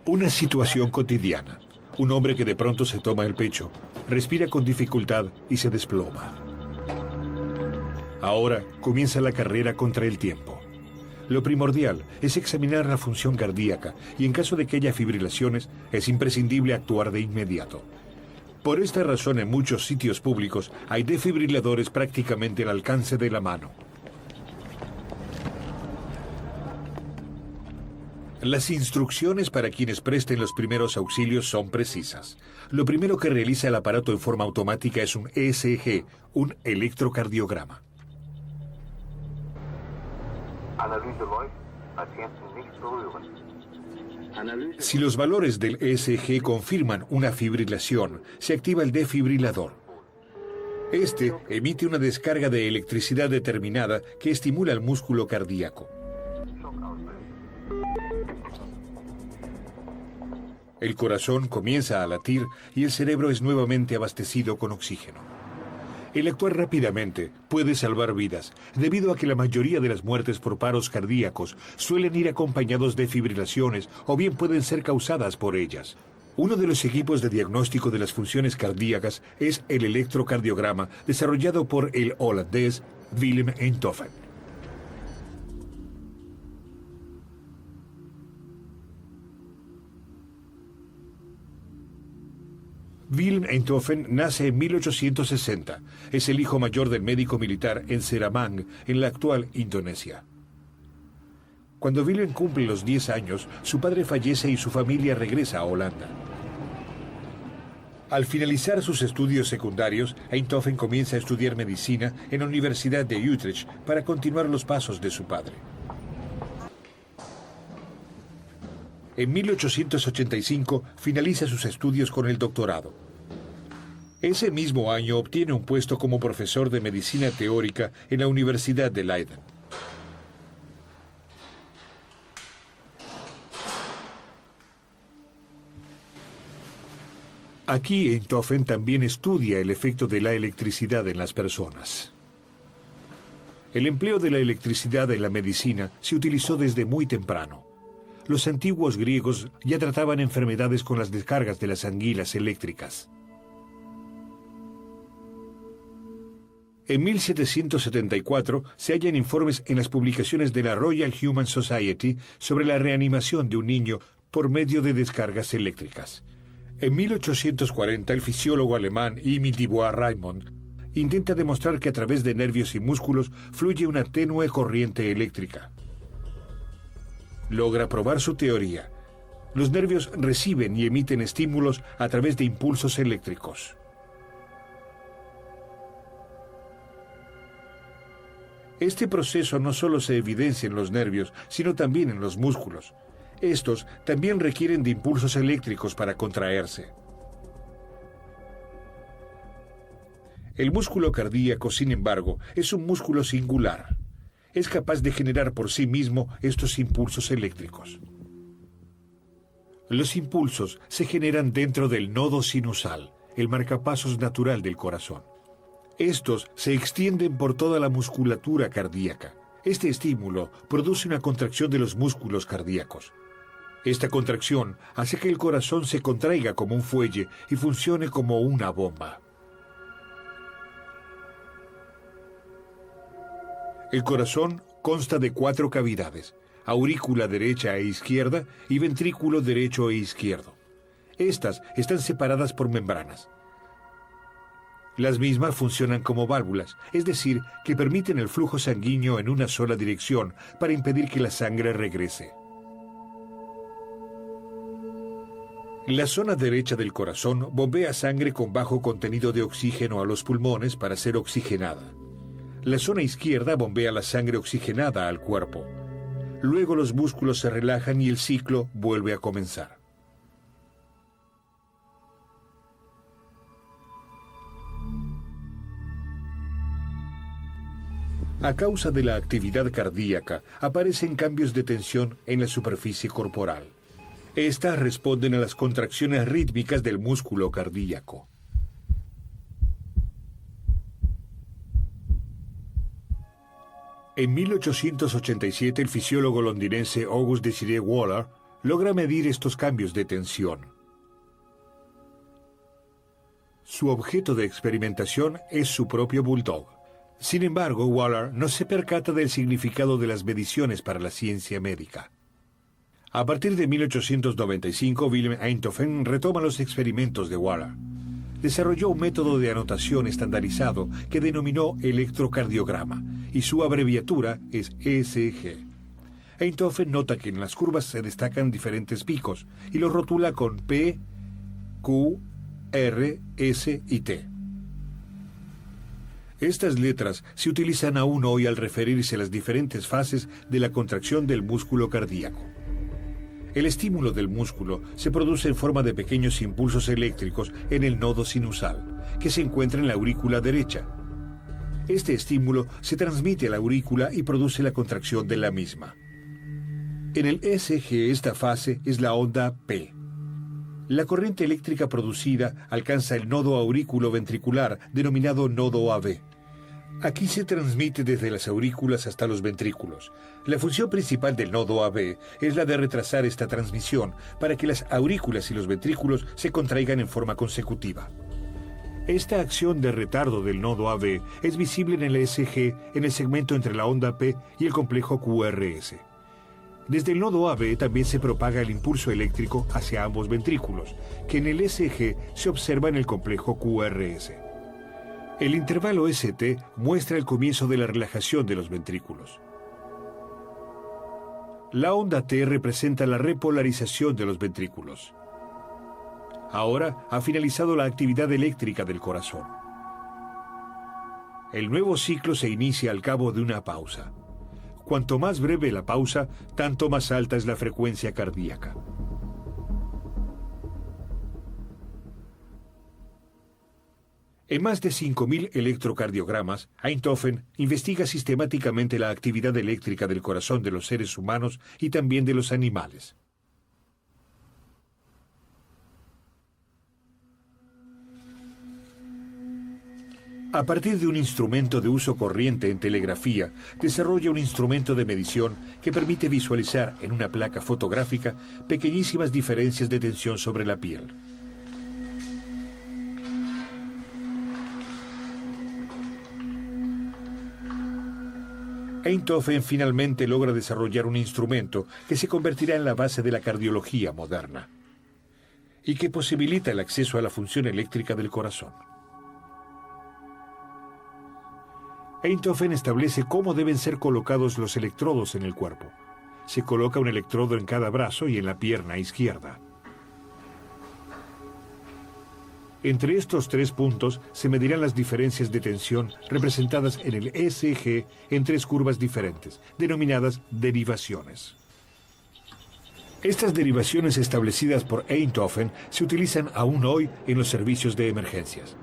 Una situación cotidiana. Un hombre que de pronto se toma el pecho, respira con dificultad y se desploma. Ahora comienza la carrera contra el tiempo. Lo primordial es examinar la función cardíaca y en caso de que haya fibrilaciones es imprescindible actuar de inmediato. Por esta razón en muchos sitios públicos hay desfibriladores prácticamente al alcance de la mano. Las instrucciones para quienes presten los primeros auxilios son precisas. Lo primero que realiza el aparato en forma automática es un ECG, un electrocardiograma. Si los valores del ECG confirman una fibrilación, se activa el desfibrilador. Este emite una descarga de electricidad determinada que estimula el músculo cardíaco. El corazón comienza a latir y el cerebro es nuevamente abastecido con oxígeno. El actuar rápidamente puede salvar vidas, debido a que la mayoría de las muertes por paros cardíacos suelen ir acompañados de fibrilaciones o bien pueden ser causadas por ellas. Uno de los equipos de diagnóstico de las funciones cardíacas es el electrocardiograma desarrollado por el holandés Willem Einthoven. Willem Einthoven nace en 1860. Es el hijo mayor del médico militar en Seramang, en la actual Indonesia. Cuando Willem cumple los 10 años, su padre fallece y su familia regresa a Holanda. Al finalizar sus estudios secundarios, Einthoven comienza a estudiar medicina en la Universidad de Utrecht para continuar los pasos de su padre. En 1885 finaliza sus estudios con el doctorado. Ese mismo año obtiene un puesto como profesor de medicina teórica en la Universidad de Leiden. Aquí Einthoven también estudia el efecto de la electricidad en las personas. El empleo de la electricidad en la medicina se utilizó desde muy temprano. Los antiguos griegos ya trataban enfermedades con las descargas de las anguilas eléctricas. En 1774 se hallan informes en las publicaciones de la Royal Human Society sobre la reanimación de un niño por medio de descargas eléctricas. En 1840 el fisiólogo alemán Emil Dubois-Reymond intenta demostrar que a través de nervios y músculos fluye una tenue corriente eléctrica. Logra probar su teoría. Los nervios reciben y emiten estímulos a través de impulsos eléctricos. Este proceso no solo se evidencia en los nervios, sino también en los músculos. Estos también requieren de impulsos eléctricos para contraerse. El músculo cardíaco, sin embargo, es un músculo singular. Es capaz de generar por sí mismo estos impulsos eléctricos. Los impulsos se generan dentro del nodo sinusal, el marcapasos natural del corazón. Estos se extienden por toda la musculatura cardíaca. Este estímulo produce una contracción de los músculos cardíacos. Esta contracción hace que el corazón se contraiga como un fuelle y funcione como una bomba. El corazón consta de 4 cavidades: aurícula derecha e izquierda y ventrículo derecho e izquierdo. Estas están separadas por membranas. Las mismas funcionan como válvulas, es decir, que permiten el flujo sanguíneo en una sola dirección para impedir que la sangre regrese. La zona derecha del corazón bombea sangre con bajo contenido de oxígeno a los pulmones para ser oxigenada. La zona izquierda bombea la sangre oxigenada al cuerpo. Luego los músculos se relajan y el ciclo vuelve a comenzar. A causa de la actividad cardíaca, aparecen cambios de tensión en la superficie corporal. Estas responden a las contracciones rítmicas del músculo cardíaco. En 1887, el fisiólogo londinense August Désiré Waller logra medir estos cambios de tensión. Su objeto de experimentación es su propio bulldog. Sin embargo, Waller no se percata del significado de las mediciones para la ciencia médica. A partir de 1895, Wilhelm Einthoven retoma los experimentos de Waller. Desarrolló un método de anotación estandarizado que denominó electrocardiograma, y su abreviatura es ECG. Einthoven nota que en las curvas se destacan diferentes picos y los rotula con P, Q, R, S y T. Estas letras se utilizan aún hoy al referirse a las diferentes fases de la contracción del músculo cardíaco. El estímulo del músculo se produce en forma de pequeños impulsos eléctricos en el nodo sinusal, que se encuentra en la aurícula derecha. Este estímulo se transmite a la aurícula y produce la contracción de la misma. En el ECG esta fase es la onda P. La corriente eléctrica producida alcanza el nodo aurículo-ventricular, denominado nodo AB. Aquí se transmite desde las aurículas hasta los ventrículos. La función principal del nodo AB es la de retrasar esta transmisión para que las aurículas y los ventrículos se contraigan en forma consecutiva. Esta acción de retardo del nodo AB es visible en el ECG en el segmento entre la onda P y el complejo QRS. Desde el nodo AB también se propaga el impulso eléctrico hacia ambos ventrículos, que en el ECG se observa en el complejo QRS. El intervalo ST muestra el comienzo de la relajación de los ventrículos. La onda T representa la repolarización de los ventrículos. Ahora ha finalizado la actividad eléctrica del corazón. El nuevo ciclo se inicia al cabo de una pausa. Cuanto más breve la pausa, tanto más alta es la frecuencia cardíaca. En más de 5.000 electrocardiogramas, Einthoven investiga sistemáticamente la actividad eléctrica del corazón de los seres humanos y también de los animales. A partir de un instrumento de uso corriente en telegrafía, desarrolla un instrumento de medición que permite visualizar en una placa fotográfica pequeñísimas diferencias de tensión sobre la piel. Einthoven finalmente logra desarrollar un instrumento que se convertirá en la base de la cardiología moderna y que posibilita el acceso a la función eléctrica del corazón. Einthoven establece cómo deben ser colocados los electrodos en el cuerpo. Se coloca un electrodo en cada brazo y en la pierna izquierda. Entre estos tres puntos se medirán las diferencias de tensión representadas en el ECG en tres curvas diferentes, denominadas derivaciones. Estas derivaciones establecidas por Einthoven se utilizan aún hoy en los servicios de emergencias.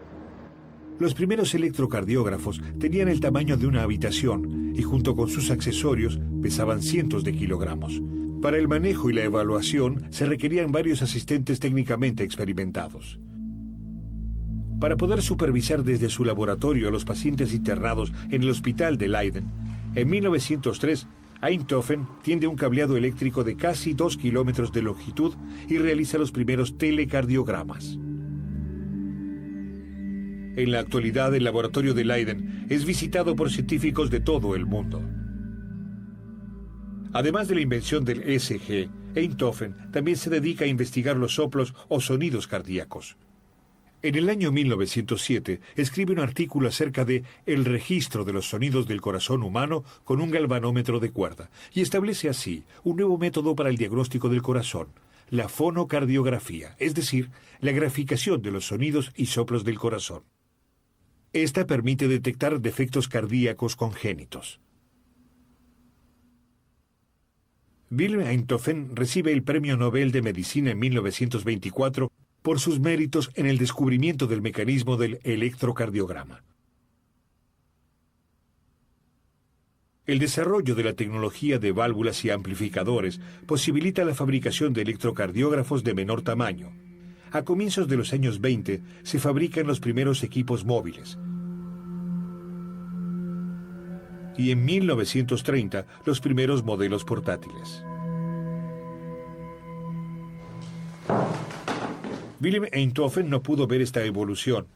Los primeros electrocardiógrafos tenían el tamaño de una habitación y junto con sus accesorios pesaban cientos de kilogramos. Para el manejo y la evaluación se requerían varios asistentes técnicamente experimentados. Para poder supervisar desde su laboratorio a los pacientes internados en el hospital de Leiden, en 1903, Einthoven tiende un cableado eléctrico de casi 2 kilómetros de longitud y realiza los primeros telecardiogramas. En la actualidad, el laboratorio de Leiden es visitado por científicos de todo el mundo. Además de la invención del ECG, Einthoven también se dedica a investigar los soplos o sonidos cardíacos. En el año 1907 escribe un artículo acerca de el registro de los sonidos del corazón humano con un galvanómetro de cuerda y establece así un nuevo método para el diagnóstico del corazón, la fonocardiografía, es decir, la graficación de los sonidos y soplos del corazón. Esta permite detectar defectos cardíacos congénitos. Wilhelm Einthoven recibe el Premio Nobel de Medicina en 1924 por sus méritos en el descubrimiento del mecanismo del electrocardiograma. El desarrollo de la tecnología de válvulas y amplificadores posibilita la fabricación de electrocardiógrafos de menor tamaño. A comienzos de los años 20 se fabrican los primeros equipos móviles. y en 1930 los primeros modelos portátiles. Willem Einthoven no pudo ver esta evolución.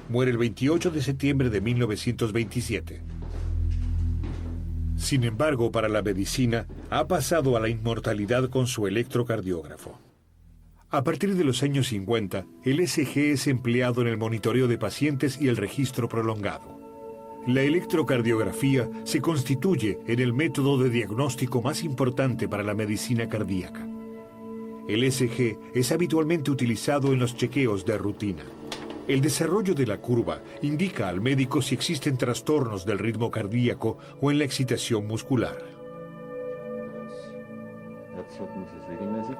Muere el 28 de septiembre de 1927. Sin embargo, para la medicina, ha pasado a la inmortalidad con su electrocardiógrafo. A partir de los años 50, el ECG es empleado en el monitoreo de pacientes y el registro prolongado. La electrocardiografía se constituye en el método de diagnóstico más importante para la medicina cardíaca. El ECG es habitualmente utilizado en los chequeos de rutina. El desarrollo de la curva indica al médico si existen trastornos del ritmo cardíaco o en la excitación muscular.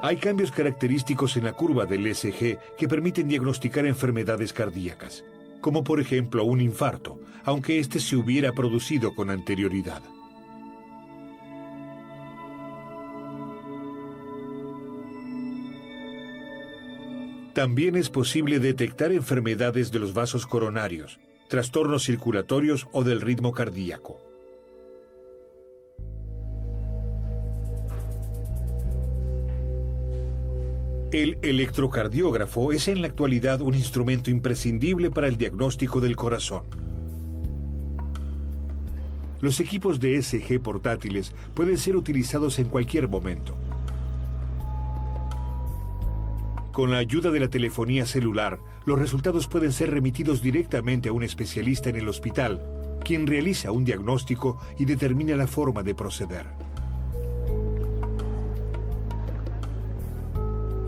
Hay cambios característicos en la curva del ECG que permiten diagnosticar enfermedades cardíacas, como por ejemplo un infarto, aunque este se hubiera producido con anterioridad. También es posible detectar enfermedades de los vasos coronarios, trastornos circulatorios o del ritmo cardíaco. El electrocardiógrafo es en la actualidad un instrumento imprescindible para el diagnóstico del corazón. Los equipos de ECG portátiles pueden ser utilizados en cualquier momento. Con la ayuda de la telefonía celular, los resultados pueden ser remitidos directamente a un especialista en el hospital, quien realiza un diagnóstico y determina la forma de proceder.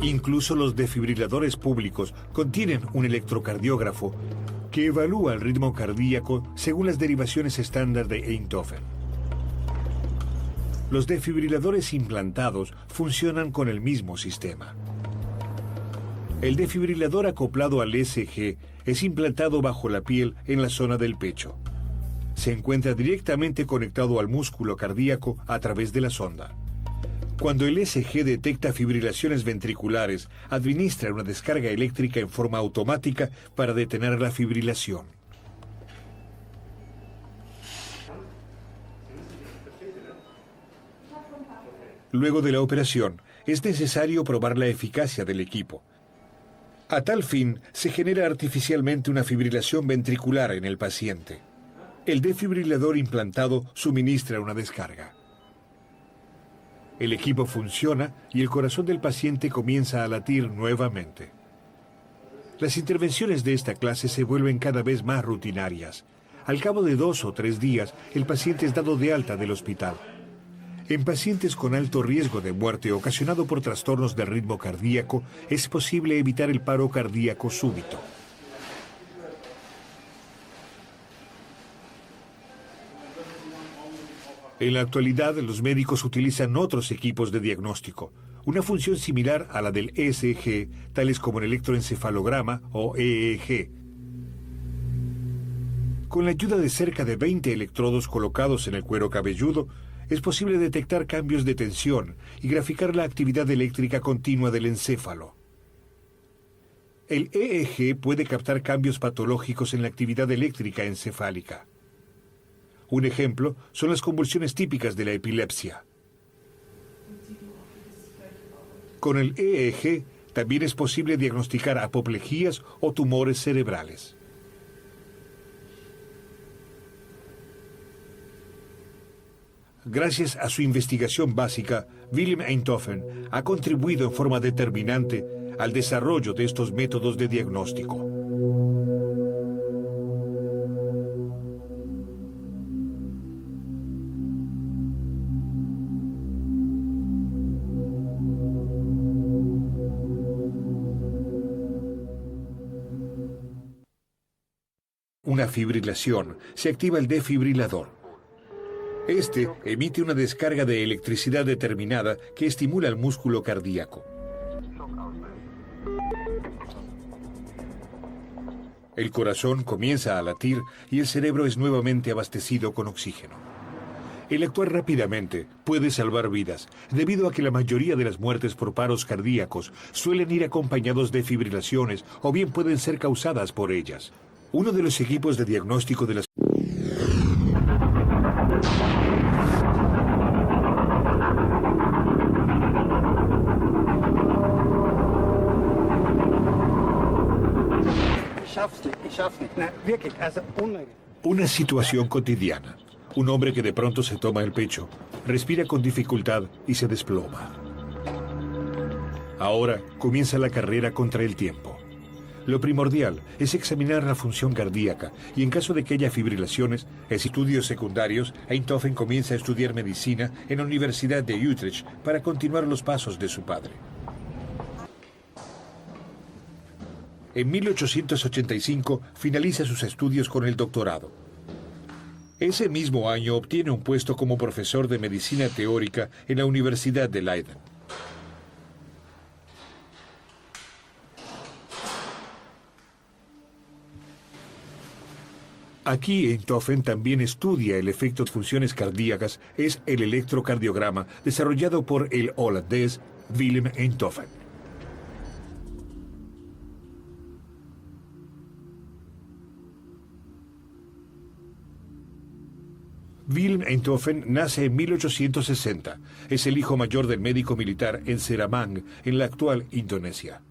Incluso los desfibriladores públicos contienen un electrocardiógrafo que evalúa el ritmo cardíaco según las derivaciones estándar de Einthoven. Los desfibriladores implantados funcionan con el mismo sistema. El desfibrilador acoplado al ECG es implantado bajo la piel en la zona del pecho. Se encuentra directamente conectado al músculo cardíaco a través de la sonda. Cuando el ECG detecta fibrilaciones ventriculares, administra una descarga eléctrica en forma automática para detener la fibrilación. Luego de la operación, es necesario probar la eficacia del equipo. A tal fin, se genera artificialmente una fibrilación ventricular en el paciente. El desfibrilador implantado suministra una descarga. El equipo funciona y el corazón del paciente comienza a latir nuevamente. Las intervenciones de esta clase se vuelven cada vez más rutinarias. Al cabo de 2 o 3 días, el paciente es dado de alta del hospital. En pacientes con alto riesgo de muerte ocasionado por trastornos del ritmo cardíaco, es posible evitar el paro cardíaco súbito. En la actualidad, los médicos utilizan otros equipos de diagnóstico, una función similar a la del ECG, tales como el electroencefalograma o EEG. Con la ayuda de cerca de 20 electrodos colocados en el cuero cabelludo, es posible detectar cambios de tensión y graficar la actividad eléctrica continua del encéfalo. El EEG puede captar cambios patológicos en la actividad eléctrica encefálica. Un ejemplo son las convulsiones típicas de la epilepsia. Con el EEG también es posible diagnosticar apoplejías o tumores cerebrales. Gracias a su investigación básica, Willem Einthoven ha contribuido en forma determinante al desarrollo de estos métodos de diagnóstico. Una fibrilación, se activa el desfibrilador. Este emite una descarga de electricidad determinada que estimula el músculo cardíaco. El corazón comienza a latir y el cerebro es nuevamente abastecido con oxígeno. El actuar rápidamente puede salvar vidas, debido a que la mayoría de las muertes por paros cardíacos suelen ir acompañados de fibrilaciones o bien pueden ser causadas por ellas. Uno de los equipos de diagnóstico de las Una situación cotidiana. Un hombre que de pronto se toma el pecho, respira con dificultad y se desploma. Ahora comienza la carrera contra el tiempo. Lo primordial es examinar la función cardíaca y en caso de que haya fibrilaciones, en estudios secundarios, Einthoven comienza a estudiar medicina en la Universidad de Utrecht para continuar los pasos de su padre. En 1885 finaliza sus estudios con el doctorado. Ese mismo año obtiene un puesto como profesor de medicina teórica en la Universidad de Leiden. Aquí Einthoven también estudia el efecto de funciones cardíacas, es el electrocardiograma desarrollado por el holandés Willem Einthoven. Willem Einthoven nace en 1860. Es el hijo mayor del médico militar en Seramang, en la actual Indonesia.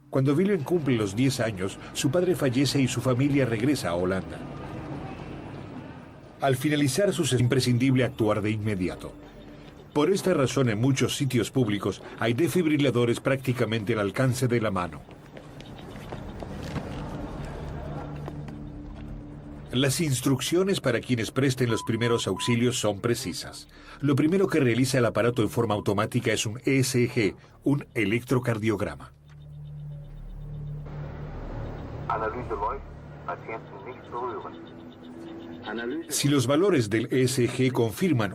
Cuando Willem cumple los 10 años, su padre fallece y su familia regresa a Holanda. Al finalizar es imprescindible actuar de inmediato. Por esta razón, en muchos sitios públicos hay desfibriladores prácticamente al alcance de la mano. Las instrucciones para quienes presten los primeros auxilios son precisas. Lo primero que realiza el aparato en forma automática es un ECG, un electrocardiograma. Si los valores del ECG confirman